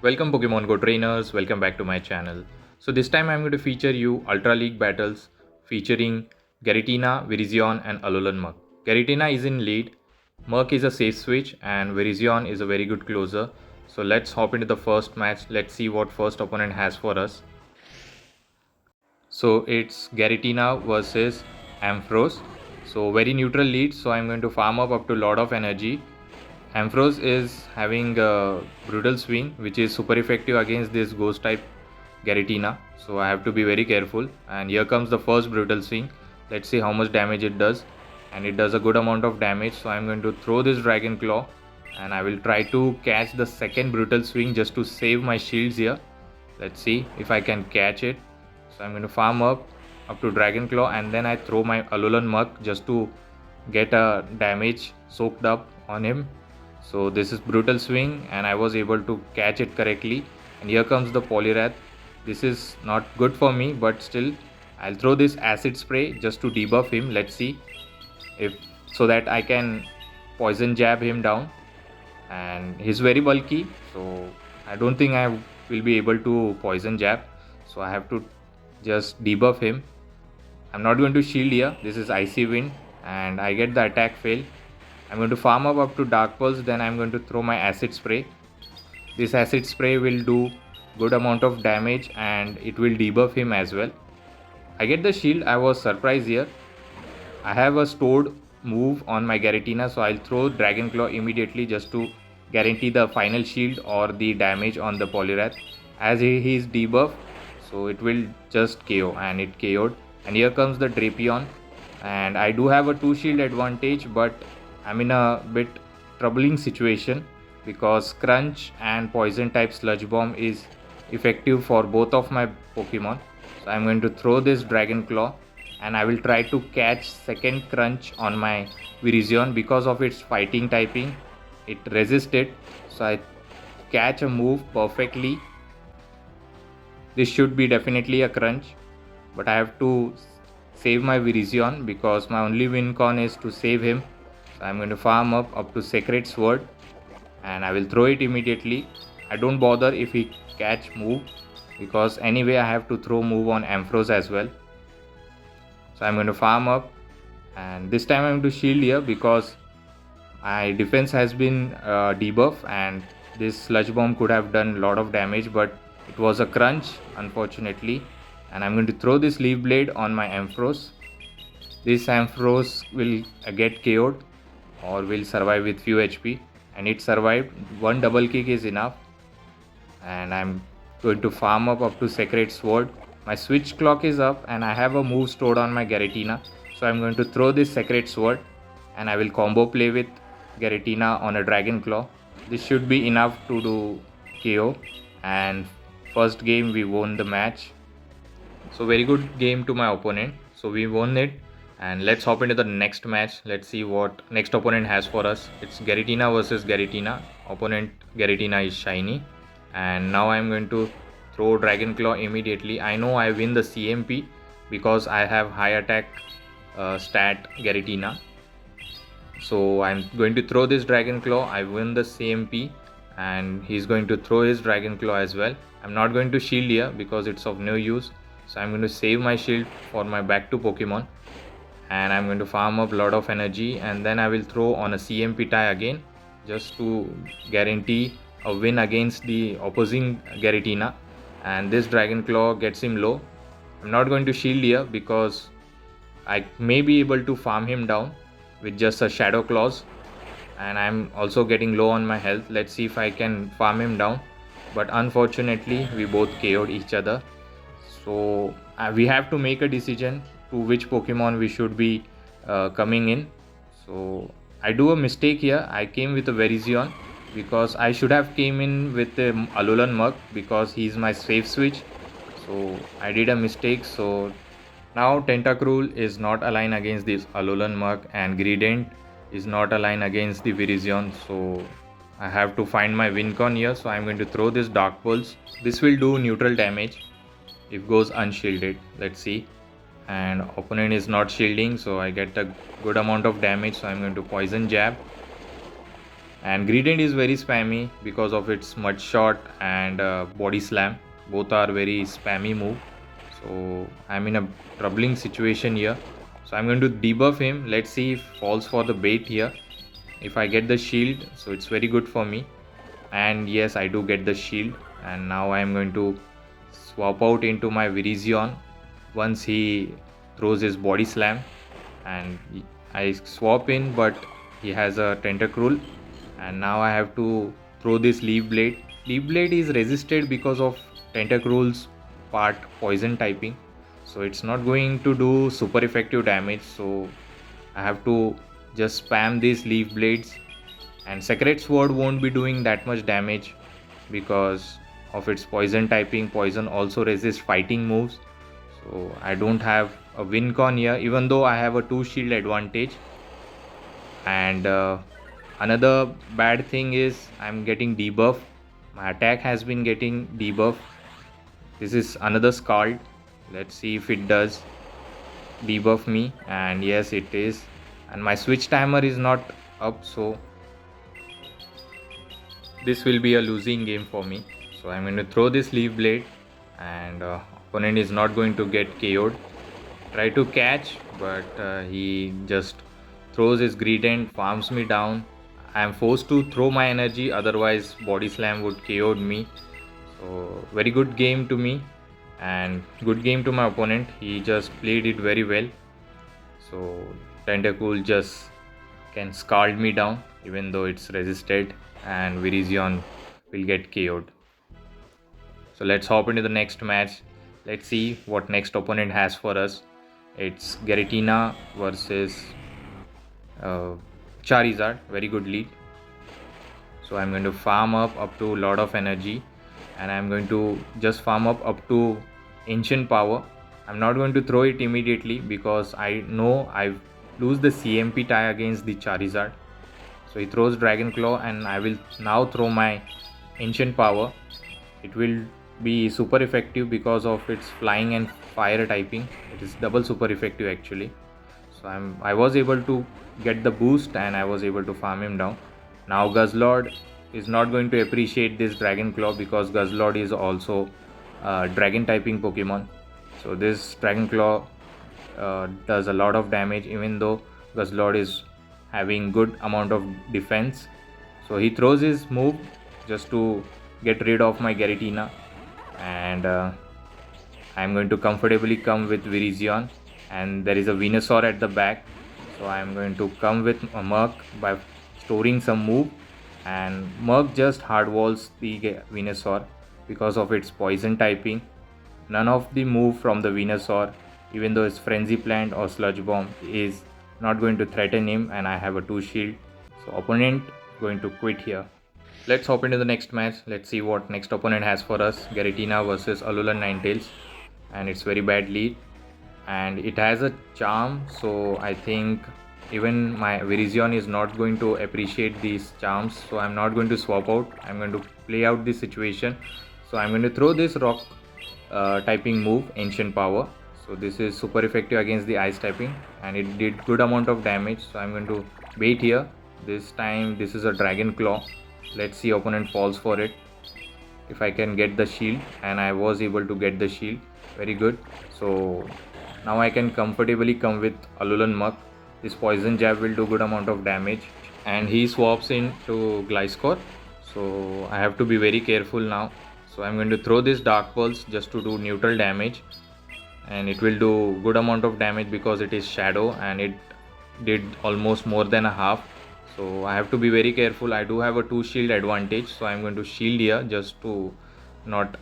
Welcome Pokemon Go trainers, welcome back to my channel. So this time I'm going to feature you Ultra League battles featuring Garatina, Virizion and Alolan Muk. Garatina is in lead, Muk is a safe switch and Virizion is a very good closer. So let's hop into the first match. Let's see what first opponent has for us. So it's Garatina versus Ampharos. So very neutral lead, so I'm going to farm up to lot of energy. Ampharos is having a brutal swing which is super effective against this ghost type Garatina, so I have to be very careful. And here comes the first brutal swing. Let's see how much damage it does, and it does a good amount of damage. So I'm going to throw this Dragon Claw and I will try to catch the second brutal swing just to save my shields here. Let's see if I can catch it. So I'm going to farm up to Dragon Claw and then I throw my Alolan Muk just to get a damage soaked up on him. So this is brutal swing and I was able to catch it correctly. And here comes the Poliwrath. This is not good for me, but still I'll throw this acid spray just to debuff him. Let's see if so that I can poison jab him down. And he's very bulky, so I don't think I will be able to poison jab. So I have to just debuff him. I'm not going to shield here. This is Icy Wind and I get the attack fail. I'm going to farm up to Dark Pulse, then I'm going to throw my acid spray. This acid spray will do good amount of damage and it will debuff him as well. I get the shield. I was surprised here. I have a stored move on my Garatina, so I'll throw Dragon Claw immediately just to guarantee the final shield or the damage on the Poliwrath. As he is debuff, so it will just KO, and it KO'd. And here comes the Drapion, and I do have a 2 shield advantage, but I'm in a bit troubling situation because Crunch and Poison type Sludge Bomb is effective for both of my Pokemon. So I'm going to throw this Dragon Claw and I will try to catch second Crunch on my Virizion. Because of its fighting typing, it resisted, so I catch a move perfectly. This should be definitely a Crunch, but I have to save my Virizion because my only win con is to save him. So I'm going to farm up to Sacred Sword and I will throw it immediately. I don't bother if he catch move because anyway I have to throw move on Ampharos as well. So I'm going to farm up, and this time I'm going to shield here because my defense has been debuff and this Sludge Bomb could have done a lot of damage, but it was a Crunch unfortunately. And I'm going to throw this Leaf Blade on my Ampharos. This Ampharos will get KO'd or will survive with few HP, and it survived. One double kick is enough, and I'm going to farm up to Sacred Sword. My switch clock is up and I have a move stored on my Garatina, so I'm going to throw this Sacred Sword and I will combo play with Garatina on a Dragon Claw. This should be enough to do KO, and first game we won the match. So very good game to my opponent, so we won it. And let's hop into the next match. Let's see what next opponent has for us. It's Garatina versus Garatina. Opponent Garatina is shiny, and now I'm going to throw Dragon Claw immediately. I know I win the CMP because I have high attack stat Garatina. So I'm going to throw this Dragon Claw. I win the CMP and he's going to throw his Dragon Claw as well. I'm not going to shield here because it's of no use. So I'm going to save my shield for my back to Pokemon. And I'm going to farm up a lot of energy and then I will throw on a CMP tie again just to guarantee a win against the opposing Garatina. And this Dragon Claw gets him low. I'm not going to shield here because I may be able to farm him down with just a Shadow Claws, and I'm also getting low on my health. Let's see if I can farm him down, but unfortunately we both KO'd each other. So we have to make a decision to which Pokemon we should be coming in. So I do a mistake here. I came with a Virizion because I should have came in with the Alolan Muk because he's my safe switch. So I did a mistake. So now Tentacruel is not aligned against this Alolan Muk and Greedent is not aligned against the Virizion. So I have to find my win con here. So I'm going to throw this Dark Pulse. This will do neutral damage if goes unshielded. Let's see. And opponent is not shielding, so I get a good amount of damage. So I'm going to poison jab And Greedent is very spammy because of its mud shot and body slam. Both are very spammy move. So I'm in a troubling situation here. So I'm going to debuff him. Let's see if falls for the bait here. If I get the shield, so it's very good for me. And yes, I do get the shield. And now I'm going to swap out into my Virizion once he throws his body slam. And I swap in, but he has a tentacruel. And now I have to throw this leaf blade. Leaf blade is resisted because of tentacruel's part poison typing, so it's not going to do super effective damage. So I have to just spam these leaf blades, and Sacred Sword won't be doing that much damage because of its poison typing. Poison also resists fighting moves, so I don't have a win con here, even though I have a 2 shield advantage. And another bad thing is I'm getting debuff. My attack has been getting debuff. This is another Scald. Let's see if it does debuff me. And yes, it is. And my switch timer is not up, so this will be a losing game for me. So I'm going to throw this leaf blade, and opponent is not going to get KO'd. Try to catch, but he just throws his Greedent, farms me down. I am forced to throw my energy, otherwise body slam would KO'd me. So very good game to me, and good game to my opponent. He just played it very well. So Tentacool just can scald me down even though it's resisted, and Virizion will get KO'd. So let's hop into the next match. Let's see what next opponent has for us. It's Giratina versus Charizard. Very good lead. So I'm going to farm up to Lord of Energy, and I'm going to just farm up to Ancient Power. I'm not going to throw it immediately because I know I lose the CMP tie against the Charizard. So he throws Dragon Claw, and I will now throw my Ancient Power. It will be super effective because of its flying and fire typing. It is double super effective actually. So I was able to get the boost, and I was able to farm him down. Now Guzzlord is not going to appreciate this Dragon Claw because Guzzlord is also dragon typing Pokemon. So this Dragon Claw does a lot of damage, even though Guzzlord is having good amount of defense. So he throws his move just to get rid of my Giratina, and I'm going to comfortably come with Virizion, and there is a Venusaur at the back. So I'm going to come with a Merc by storing some move, and Merc just hard walls the Venusaur because of its poison typing. None of the move from the Venusaur, even though it's Frenzy Plant or Sludge Bomb, is not going to threaten him, and I have a 2 shield. So opponent going to quit here. Let's hop into the next match. Let's see what next opponent has for us. Giratina versus Alolan Ninetales, and it's very bad lead, and it has a charm. So I think even my Virizion is not going to appreciate these charms, so I'm not going to swap out. I'm going to play out this situation. So I'm going to throw this rock typing move, Ancient Power. So this is super effective against the ice typing, and it did good amount of damage. So I'm going to bait here. This time this is a Dragon Claw. Let's see opponent falls for it. If I can get the shield, and I was able to get the shield. Very good. So now I can comfortably come with Alolan Muk. This poison jab will do good amount of damage, and he swaps into Gliscor. So I have to be very careful now. So I'm going to throw this Dark Pulse just to do neutral damage, and it will do good amount of damage because it is Shadow, and it did almost more than a half. So I have to be very careful. I do have a 2 shield advantage, so I'm going to shield here just to not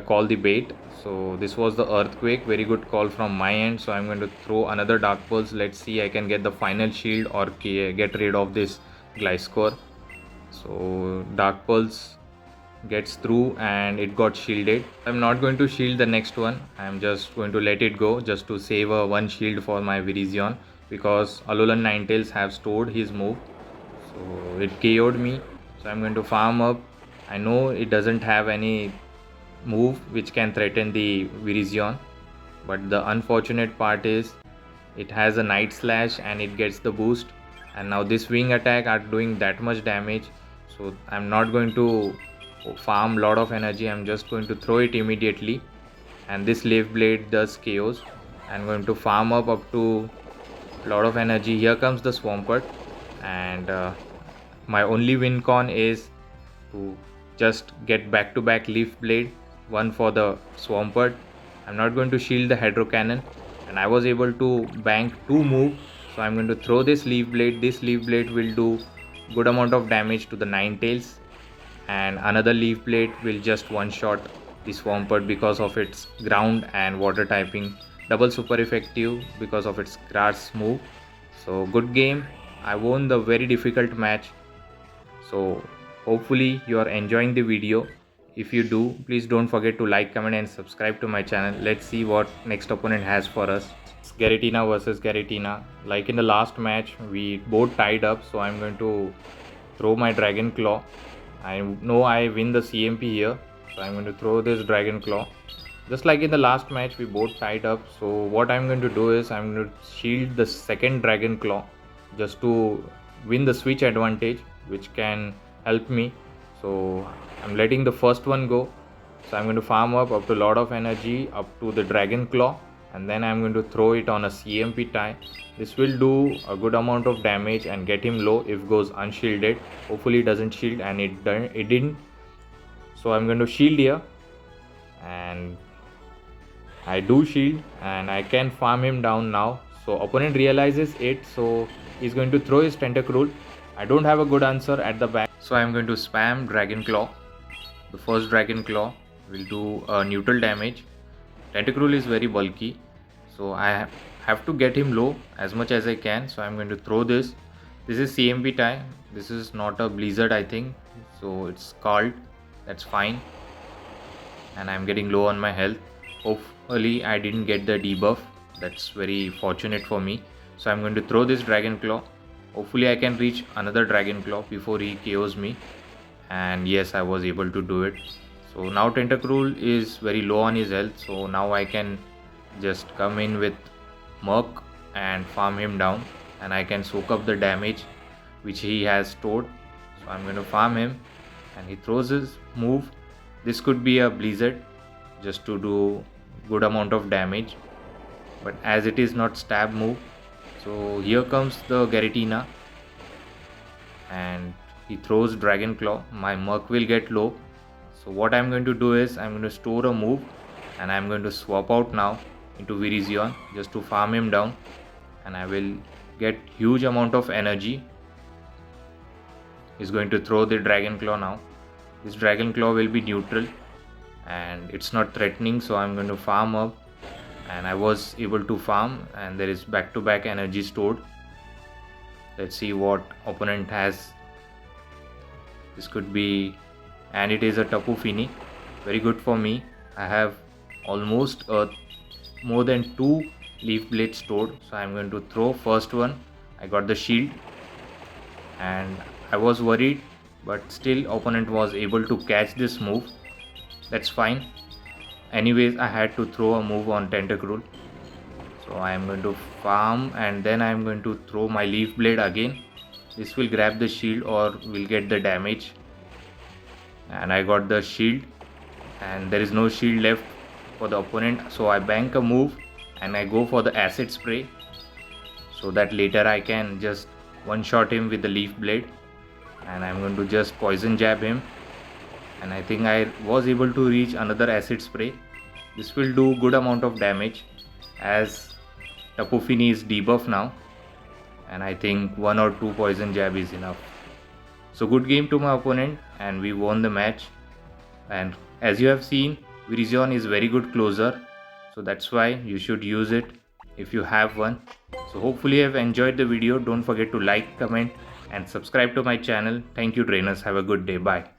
call the bait. So this was the Earthquake. Very good call from my end. So I'm going to throw another Dark Pulse. Let's see I can get the final shield or get rid of this Gliscor. So Dark Pulse gets through, and it got shielded. I'm not going to shield the next one. I'm just going to let it go just to save a 1 shield for my Virizion, because Alolan Ninetales have stored his move. So it KO'd me. So I'm going to farm up. I know it doesn't have any move which can threaten the Virizion, but the unfortunate part is it has a Night Slash and it gets the boost. and now this wing attack are doing that much damage, so I'm not going to farm lot of energy. I'm just going to throw it immediately, and this leaf blade does chaos. I'm going to farm up to lot of energy. Here comes the Swampert, and my only win con is to just get back to back leaf blade, one for the Swampert. I'm not going to shield the hydro cannon, and I was able to bank 2 move, so I'm going to throw this leaf blade. This leaf blade will do good amount of damage to the Ninetales, and another leaf blade will just one shot the Swampert because of its ground and water typing. Double super effective because of its grass move. So good game. I won the very difficult match. So hopefully you are enjoying the video. If you do, please don't forget to like, comment and subscribe to my channel. Let's see what next opponent has for us. Garatina versus Garatina. Like in the last match, we both tied up, so I'm going to throw my Dragon Claw. I know I win the CMP here, so I'm going to throw this Dragon Claw. Just like in the last match, we both tied up. So what I'm going to do is I'm going to shield the second Dragon Claw just to win the switch advantage, which can help me. So I'm letting the first one go. So I'm going to farm up to a lot of energy up to the Dragon Claw, and then I'm going to throw it on a CMP tie. This will do a good amount of damage and get him low if goes unshielded. Hopefully it doesn't shield, and it didn't. So I'm going to shield here, and I do shield, and I can farm him down now. So opponent realizes it, so he's going to throw his Tentacruel. I don't have a good answer at the back, so I'm going to spam Dragon Claw. The first Dragon Claw will do neutral damage. Tentacruel is very bulky, so I have to get him low as much as I can. So I'm going to throw this. This is CMP tie. This is not a Blizzard, I think, so it's called. That's fine, and I'm getting low on my health. Hopefully I didn't get the debuff. That's very fortunate for me. So I'm going to throw this Dragon Claw. Hopefully I can reach another Dragon Claw before he KOs me. And yes, I was able to do it. So now Tentacruel is very low on his health. So now I can just come in with Merc and farm him down. And I can soak up the damage which he has stored. So I'm going to farm him. And he throws his move. This could be a Blizzard just to do good amount of damage, but as it is not stab move. So here comes the Garatina, and he throws Dragon Claw. My Merc will get low, so what I'm going to do is I'm going to store a move, and I'm going to swap out now into Virizion just to farm him down, and I will get huge amount of energy. He's going to throw the Dragon Claw now. This Dragon Claw will be neutral and it's not threatening, so I'm going to farm up, and I was able to farm, and there is back-to-back energy stored. Let's see what opponent has. This could be, and it is a Tapu Fini. Very good for me. I have almost more than 2 leaf blades stored, so I'm going to throw first one. I got the shield, and I was worried, but still opponent was able to catch this move. That's fine. Anyways, I had to throw a move on Tentacruel. So I am going to farm, and then I am going to throw my leaf blade again. This will grab the shield or will get the damage. And I got the shield, and there is no shield left for the opponent. So I bank a move and I go for the acid spray, so that later I can just one shot him with the leaf blade. And I'm going to just poison jab him, and I think I was able to reach another acid spray. This will do good amount of damage as Tapu Fini is debuff now, and I think 1 or 2 poison jab is enough. So good game to my opponent, and we won the match. And as you have seen, Virizion is very good closer, so that's why you should use it if you have one. So hopefully you have enjoyed the video. Don't forget to like, comment and subscribe to my channel. Thank you trainers. Have a good day. Bye.